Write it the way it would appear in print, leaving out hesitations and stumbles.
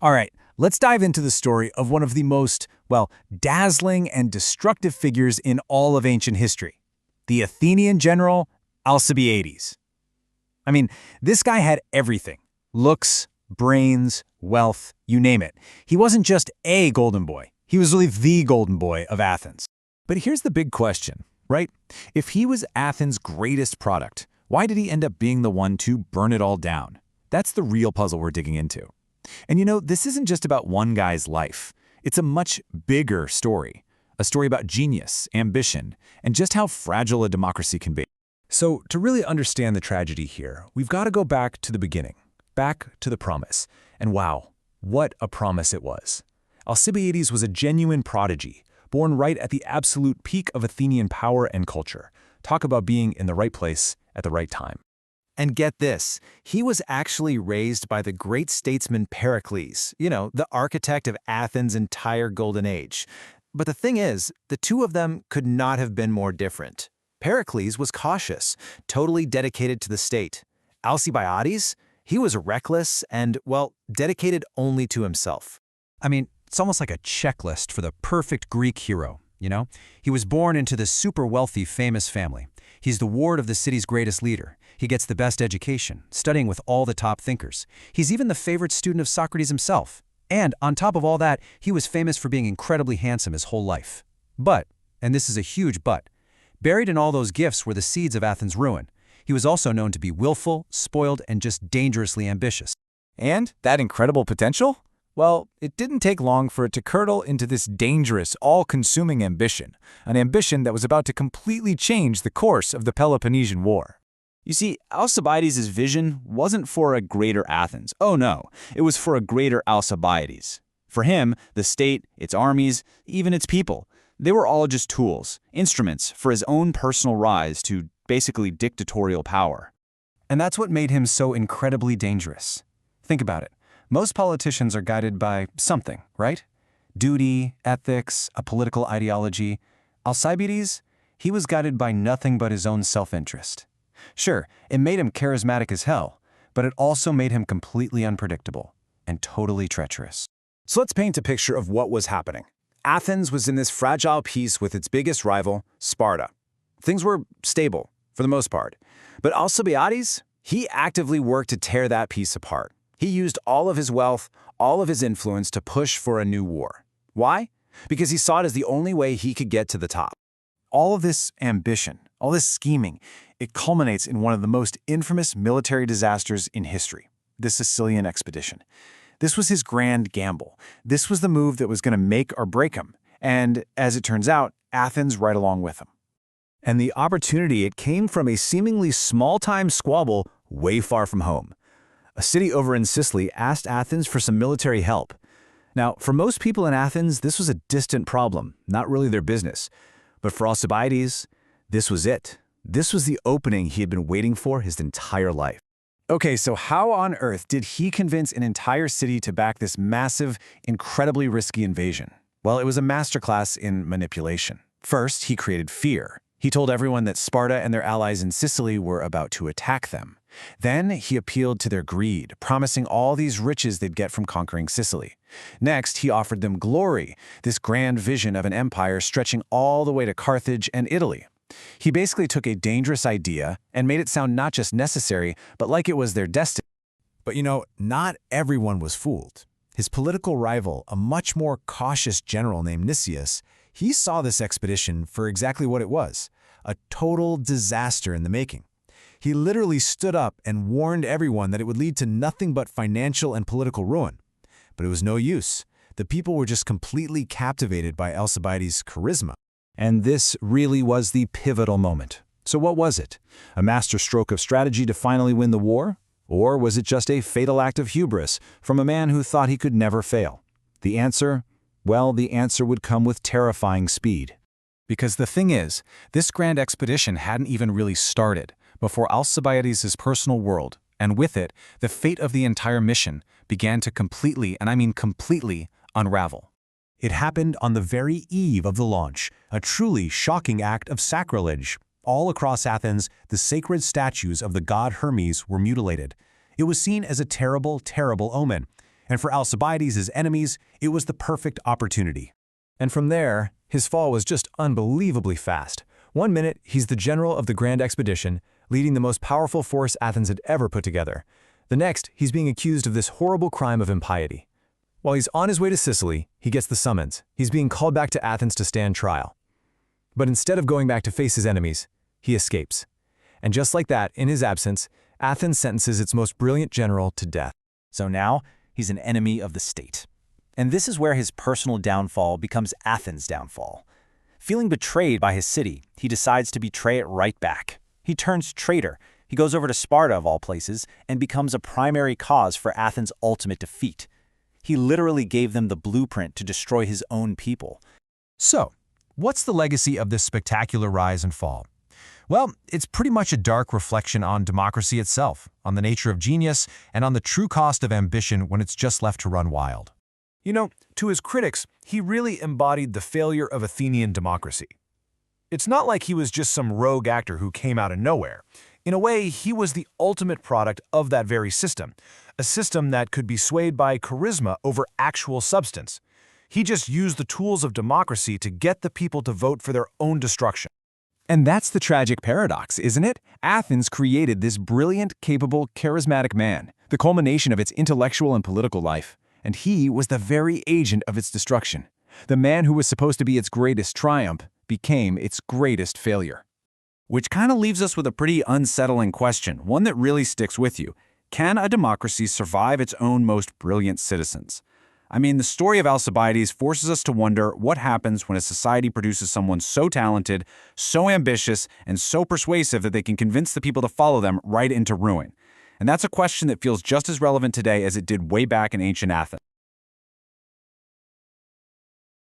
All right, let's dive into the story of one of the most, well, dazzling and destructive figures in all of ancient history, the Athenian general Alcibiades. I mean, this guy had everything: looks, brains, wealth, you name it. He wasn't just a golden boy. He was really the golden boy of Athens. But here's the big question, right? If he was Athens' greatest product, why did he end up being the one to burn it all down? That's the real puzzle we're digging into. And you know, this isn't just about one guy's life. It's a much bigger story. A story about genius, ambition, and just how fragile a democracy can be. So, to really understand the tragedy here, we've got to go back to the beginning, back to the promise. And wow, what a promise it was. Alcibiades was a genuine prodigy, born right at the absolute peak of Athenian power and culture. Talk about being in the right place at the right time. And get this, he was actually raised by the great statesman Pericles, the architect of Athens' entire golden age. But the thing is, the two of them could not have been more different. Pericles was cautious, totally dedicated to the state. Alcibiades, he was reckless and, well, dedicated only to himself. I mean, it's almost like a checklist for the perfect Greek hero, He was born into this super wealthy, famous family. He's the ward of the city's greatest leader. He gets the best education, studying with all the top thinkers. He's even the favorite student of Socrates himself. And on top of all that, he was famous for being incredibly handsome his whole life. But, and this is a huge but, buried in all those gifts were the seeds of Athens' ruin. He was also known to be willful, spoiled, and just dangerously ambitious. And that incredible potential? Well, it didn't take long for it to curdle into this dangerous, all-consuming ambition, an ambition that was about to completely change the course of the Peloponnesian War. You see, Alcibiades' vision wasn't for a greater Athens. Oh no, it was for a greater Alcibiades. For him, the state, its armies, even its people, they were all just tools, instruments for his own personal rise to basically dictatorial power. And that's what made him so incredibly dangerous. Think about it. Most politicians are guided by something, right? Duty, ethics, a political ideology. Alcibiades, he was guided by nothing but his own self-interest. Sure, it made him charismatic as hell, but it also made him completely unpredictable and totally treacherous. So let's paint a picture of what was happening. Athens was in this fragile peace with its biggest rival, Sparta. Things were stable, for the most part. But Alcibiades, he actively worked to tear that peace apart. He used all of his wealth, all of his influence to push for a new war. Why? Because he saw it as the only way he could get to the top. All of this ambition, all this scheming, it culminates in one of the most infamous military disasters in history, the Sicilian expedition. This was his grand gamble. This was the move that was going to make or break him. And as it turns out, Athens right along with him. And the opportunity, it came from a seemingly small-time squabble way far from home. A city over in Sicily asked Athens for some military help. Now, for most people in Athens, this was a distant problem, not really their business. But for Alcibiades, this was it. This was the opening he had been waiting for his entire life. Okay, so how on earth did he convince an entire city to back this massive, incredibly risky invasion? Well, it was a masterclass in manipulation. First, he created fear. He told everyone that Sparta and their allies in Sicily were about to attack them. Then he appealed to their greed, promising all these riches they'd get from conquering Sicily. Next, he offered them glory, this grand vision of an empire stretching all the way to Carthage and Italy. He basically took a dangerous idea and made it sound not just necessary, but like it was their destiny. But not everyone was fooled. His political rival, a much more cautious general named Nicias, he saw this expedition for exactly what it was, a total disaster in the making. He literally stood up and warned everyone that it would lead to nothing but financial and political ruin. But it was no use. The people were just completely captivated by Alcibiades' charisma. And this really was the pivotal moment. So what was it? A masterstroke of strategy to finally win the war? Or was it just a fatal act of hubris from a man who thought he could never fail? The answer? Well, the answer would come with terrifying speed. Because the thing is, this grand expedition hadn't even really started before Alcibiades' personal world, and with it, the fate of the entire mission, began to completely, and I mean completely, unravel. It happened on the very eve of the launch, a truly shocking act of sacrilege. All across Athens, the sacred statues of the god Hermes were mutilated. It was seen as a terrible, terrible omen. And for Alcibiades' enemies, it was the perfect opportunity. And from there, his fall was just unbelievably fast. One minute, he's the general of the grand expedition, leading the most powerful force Athens had ever put together. The next, he's being accused of this horrible crime of impiety. While he's on his way to Sicily, he gets the summons. He's being called back to Athens to stand trial. But instead of going back to face his enemies, he escapes. And just like that, in his absence, Athens sentences its most brilliant general to death. So now, he's an enemy of the state. And this is where his personal downfall becomes Athens' downfall. Feeling betrayed by his city, he decides to betray it right back. He turns traitor. He goes over to Sparta, of all places, and becomes a primary cause for Athens' ultimate defeat. He literally gave them the blueprint to destroy his own people. So, what's the legacy of this spectacular rise and fall? Well, it's pretty much a dark reflection on democracy itself, on the nature of genius, and on the true cost of ambition when it's just left to run wild. You know, to his critics, he really embodied the failure of Athenian democracy. It's not like he was just some rogue actor who came out of nowhere. In a way, he was the ultimate product of that very system, a system that could be swayed by charisma over actual substance. He just used the tools of democracy to get the people to vote for their own destruction. And that's the tragic paradox, isn't it? Athens created this brilliant, capable, charismatic man, the culmination of its intellectual and political life. And he was the very agent of its destruction. The man who was supposed to be its greatest triumph became its greatest failure. Which kind of leaves us with a pretty unsettling question, one that really sticks with you. Can a democracy survive its own most brilliant citizens? I mean, the story of Alcibiades forces us to wonder what happens when a society produces someone so talented, so ambitious, and so persuasive that they can convince the people to follow them right into ruin. And that's a question that feels just as relevant today as it did way back in ancient Athens.